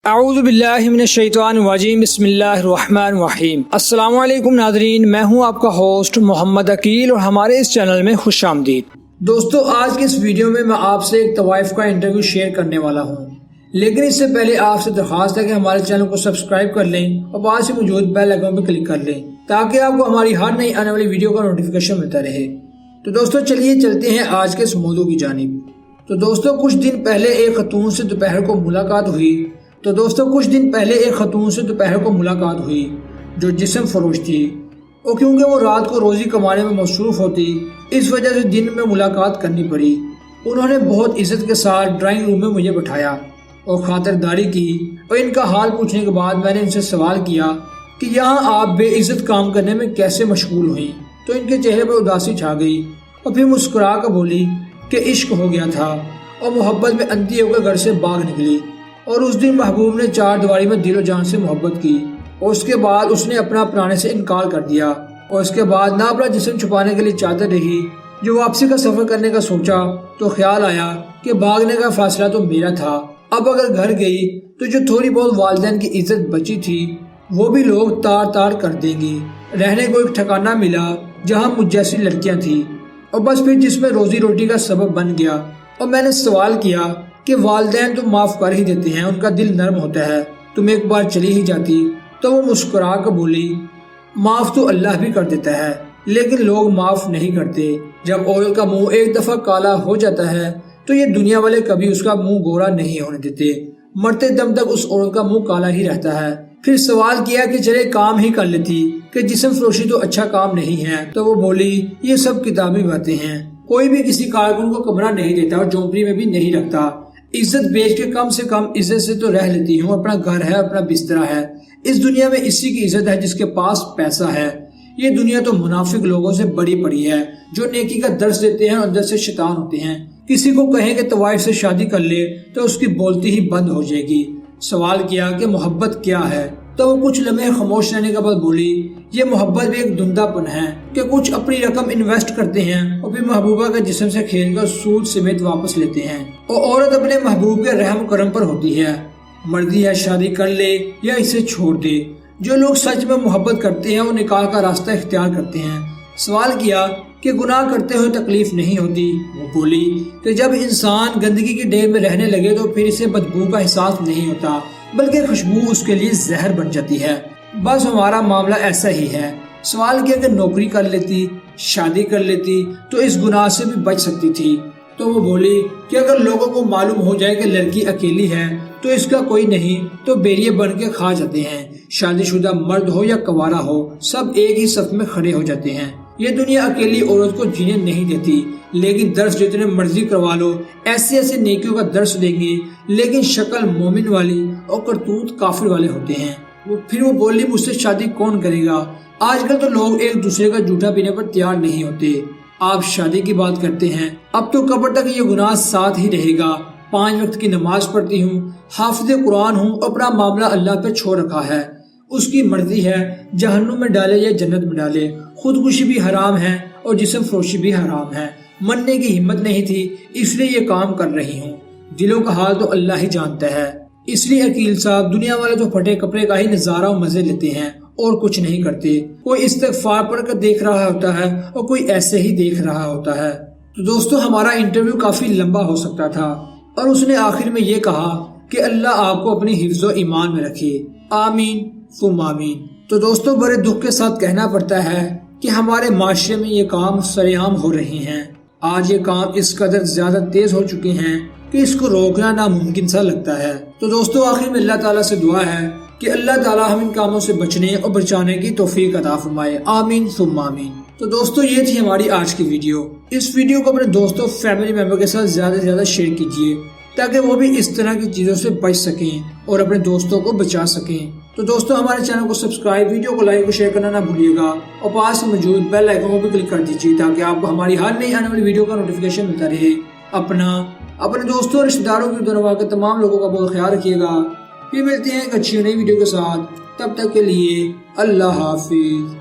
اعوذ باللہ من الشیطان الرجیم بسم اللہ الرحمن الرحیم۔ السلام علیکم ناظرین، میں ہوں آپ کا ہوسٹ محمد عقیل اور ہمارے اس چینل میں خوش آمدید۔ دوستو، آج کی اس ویڈیو میں آپ سے ایک طوائف کا انٹرویو شیئر کرنے والا ہوں، لیکن اس سے پہلے آپ سے درخواست ہے کہ ہمارے چینل کو سبسکرائب کر لیں اور پاس سے موجود بیل آئیکن پہ کلک کر لیں تاکہ آپ کو ہماری ہر نئی آنے والی ویڈیو کا نوٹیفیکیشن ملتا رہے۔ تو دوستو چلیے چلتے ہیں آج کے اس موضوع کی جانب۔ تو دوستو کچھ دن پہلے ایک خاتون سے دوپہر کو ملاقات ہوئی جو جسم فروش تھی، اور کیونکہ وہ رات کو روزی کمانے میں مصروف ہوتی اس وجہ سے دن میں ملاقات کرنی پڑی۔ انہوں نے بہت عزت کے ساتھ ڈرائنگ روم میں مجھے بٹھایا اور خاطرداری کی، اور ان کا حال پوچھنے کے بعد میں نے ان سے سوال کیا کہ یہاں آپ بے عزت کام کرنے میں کیسے مشغول ہوئیں؟ تو ان کے چہرے پر اداسی چھا گئی اور پھر مسکرا کر بولی کہ عشق ہو گیا تھا اور محبت میں اندھی ہو کر گھر سے بھاگ نکلی، اور اس دن محبوب نے چار دیواری میں دل و جان سے محبت کی، اور اس کے بعد اس نے اپنا اپنانے سے انکار کر دیا، اور اس کے بعد نہ اپنا جسم چھپانے کے لیے چادر رہی۔ جو واپسی کا سفر کرنے کا سوچا تو خیال آیا کہ بھاگنے کا فیصلہ تو میرا تھا، اب اگر گھر گئی تو جو تھوڑی بہت والدین کی عزت بچی تھی وہ بھی لوگ تار تار کر دیں گی۔ رہنے کو ایک ٹھکانہ ملا جہاں مجھ جیسی لڑکیاں تھیں، اور بس پھر جس میں روزی روٹی کا سبب بن گیا۔ اور میں نے سوال کیا کہ والدین تو معاف کر ہی دیتے ہیں، ان کا دل نرم ہوتا ہے، تم ایک بار چلی ہی جاتی۔ تو وہ مسکرا کر بولی معاف تو اللہ بھی کر دیتا ہے لیکن لوگ معاف نہیں کرتے۔ جب عورت کا منہ ایک دفعہ کالا ہو جاتا ہے تو یہ دنیا والے کبھی اس کا منہ گورا نہیں ہونے دیتے، مرتے دم تک اس عورت کا منہ کالا ہی رہتا ہے۔ پھر سوال کیا کہ چلے کام ہی کر لیتی کہ جسم فروشی تو اچھا کام نہیں ہے، تو وہ بولی یہ سب کتابی باتیں ہیں، کوئی بھی کسی کارکن کو کمرہ نہیں دیتا اور جھونپڑی میں بھی نہیں رکھتا، عزت بیچ کے کم سے کم عزت سے تو رہ لیتی ہوں، اپنا گھر ہے، اپنا بستر ہے، اس دنیا میں اسی کی عزت ہے جس کے پاس پیسہ ہے۔ یہ دنیا تو منافق لوگوں سے بڑی پڑی ہے جو نیکی کا درس دیتے ہیں اور اندر سے شیطان ہوتے ہیں۔ کسی کو کہیں کہ طوائف سے شادی کر لے تو اس کی بولتی ہی بند ہو جائے گی۔ سوال کیا کہ محبت کیا ہے، تو وہ کچھ لمحے خاموش رہنے کے بعد بولی یہ محبت بھی ایک دھندھا پن ہے کہ کچھ اپنی رقم انویسٹ کرتے ہیں اور پھر محبوبہ کے جسم سے کھیل کر سود سمیت واپس لیتے ہیں، اور عورت اپنے محبوب کے رحم کرم پر ہوتی ہے، مرضی ہے شادی کر لے یا اسے چھوڑ دے۔ جو لوگ سچ میں محبت کرتے ہیں وہ نکاح کا راستہ اختیار کرتے ہیں۔ سوال کیا کہ گناہ کرتے ہوئے تکلیف نہیں ہوتی، وہ بولی کہ جب انسان گندگی کے ڈھیر میں رہنے لگے تو پھر اسے بدبو کا احساس نہیں ہوتا بلکہ خوشبو اس کے لیے زہر بن جاتی ہے، بس ہمارا معاملہ ایسا ہی ہے۔ سوال کیا کہ نوکری کر لیتی، شادی کر لیتی تو اس گناہ سے بھی بچ سکتی تھی، تو وہ بولی کہ اگر لوگوں کو معلوم ہو جائے کہ لڑکی اکیلی ہے تو اس کا کوئی نہیں تو بیریے بن کے کھا جاتے ہیں، شادی شدہ مرد ہو یا کنوارا ہو سب ایک ہی صف میں کھڑے ہو جاتے ہیں۔ یہ دنیا اکیلی عورت کو جینے نہیں دیتی، لیکن درس جتنے مرضی کروا لو ایسے ایسے نیکیوں کا درس دیں گے، لیکن شکل مومن والی اور کرتوت کافر والے ہوتے ہیں۔ پھر وہ بولی مجھ سے شادی کون کرے گا، آج کل تو لوگ ایک دوسرے کا جھوٹا پینے پر تیار نہیں ہوتے، آپ شادی کی بات کرتے ہیں، اب تو قبر تک یہ گناہ ساتھ ہی رہے گا۔ 5 وقت کی نماز پڑھتی ہوں، حافظ قرآن ہوں، اپنا معاملہ اللہ پہ چھوڑ رکھا ہے، اس کی مرضی ہے جہنم میں ڈالے یا جنت میں ڈالے، خودکشی بھی حرام ہے اور جسم فروشی بھی حرام ہے، مننے کی ہمت نہیں تھی اس لیے یہ کام کر رہی ہوں، دلوں کا حال تو اللہ ہی جانتا ہے۔ اس لیے عقیل صاحب، دنیا والے تو پھٹے کپڑے کا ہی نظارہ و مزے لیتے ہیں اور کچھ نہیں کرتے، کوئی استغفار پڑھ کر دیکھ رہا ہوتا ہے اور کوئی ایسے ہی دیکھ رہا ہوتا ہے۔ تو دوستو ہمارا انٹرویو کافی لمبا ہو سکتا تھا، اور اس نے آخر میں یہ کہا کہ اللہ آپ کو اپنی حفظ و ایمان میں رکھے، آمین ثم آمین۔ تو دوستو بڑے دکھ کے ساتھ کہنا پڑتا ہے کہ ہمارے معاشرے میں یہ کام سرعام ہو رہے ہیں، آج یہ کام اس قدر زیادہ تیز ہو چکے ہیں کہ اس کو روکنا ناممکن سا لگتا ہے۔ تو دوستو آخر میں اللہ تعالیٰ سے دعا ہے کہ اللہ تعالیٰ ہم ان کاموں سے بچنے اور بچانے کی توفیق عطا فرمائے، آمین ثم آمین۔ تو دوستو یہ تھی ہماری آج کی ویڈیو۔ اس ویڈیو کو اپنے دوستوں فیملی ممبر کے ساتھ زیادہ سے زیادہ شیئر کیجیے تاکہ وہ بھی اس طرح کی چیزوں سے بچ سکیں اور اپنے دوستوں کو بچا سکیں۔ تو دوستو ہمارے چینل کو سبسکرائب، ویڈیو کو لائک اور شیئر کرنا نہ بھولیے گا، اور پاس میں موجود بیل آئیکن کو بھی کلک کر دیجیے تاکہ آپ کو ہماری ہر نئی آنے والی ویڈیو کا نوٹیفیکیشن ملتا رہے۔ اپنے دوستوں اور رشتہ داروں کی دنیا کے تمام لوگوں کا بہت خیال رکھیے گا۔ پھر ملتے ہیں ایک اچھی نئی ویڈیو کے ساتھ، تب تک کے لیے اللہ حافظ۔